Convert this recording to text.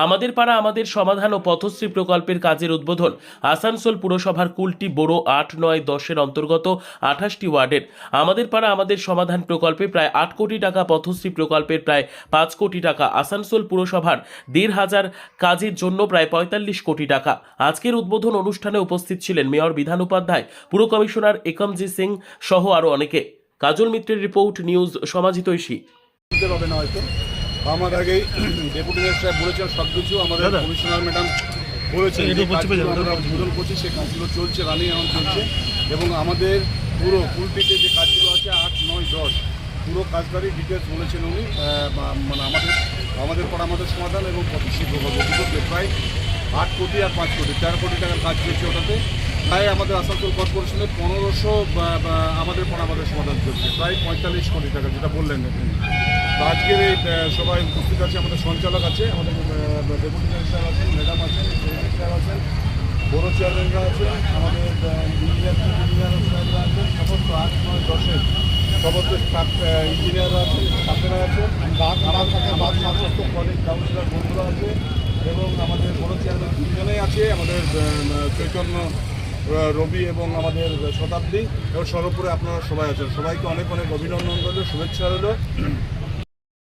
আমাদের পাড়া আমাদের সমাধান ও পথশ্রী প্রকল্পের কাজের উদ্বোধন আসানসোল পুরসভার কুলটি বড় ৮, ৯, ১০-এর অন্তর্গত ২৮টি ওয়ার্ডের আমাদের পাড়া আমাদের সমাধান প্রকল্পে প্রায় ৮ কোটি টাকা, পথশ্রী প্রকল্পের প্রায় ৫ কোটি টাকা, আসানসোল পুরসভার ১,৫০০ কাজের জন্য প্রায় ৪৫ কোটি টাকা। আজকের উদ্বোধন অনুষ্ঠানে উপস্থিত ছিলেন মেয়র বিধান উপাধ্যায়, পুর কমিশনার একমজি সিং সহ আরও অনেকে। কাজল মিত্রের রিপোর্ট, নিউজ সমাজিতৈষী। হবে না হয়তো আমার আগেই ডেপুটি ম্যাজিস্ট্রেট সাহেব বলেছেন সব কিছু, আমাদের কমিশনার ম্যাডাম বলেছেন আমরা উদ্বোধন করছি, সেই কাজগুলো চলছে, রানিং এখন চলছে। এবং আমাদের পুরো কুলটিতে যে কাজগুলো আছে ৮, ৯, ১০ পুরো কাজটারই ডিটেলস বলেছেন উনি। মানে আমাদের পর আমাদের সমাধান এবং পথশ্রী প্রকল্প দুটোতে প্রায় ৮ কোটি আর ৫ কোটি ৪ কোটি টাকার কাজ চলছে ওটাতে। প্রায় আমাদের আসানসোল কর্পোরেশনের ১৫০০ আমাদের পর আমাদের সমাধান চলছে, প্রায় ৪৫ কোটি টাকা, যেটা বললেন। তো আজকের এই সবাই উপস্থিত আছে, আমাদের সঞ্চালক আছে, আমাদের ডেপুটি ম্যাজিস্ট্রেট আছেন, ম্যাডাম আছেন, রেজিস্ট্রার আছেন, বড় চেয়ারম্যানরা আছেন, আমাদের ইঞ্জিনিয়ার সাহেবরা আছেন, সমস্ত ৮, ৯, ১০-এর সমস্ত স্টাফ ইঞ্জিনিয়াররা আছেন, স্টাফেরা আছেন, সমস্ত কলেজ কাউন্সিলর বন্ধুরা আছে এবং আমাদের বড় চেয়ারম্যান দুজনেই আছে, আমাদের চৈতন্য, রবি এবং আমাদের শতাব্দী এবং সর্বোপরি আপনারা সবাই আছেন। সবাইকে অনেক অনেক অভিনন্দন রইল, শুভেচ্ছা রইল।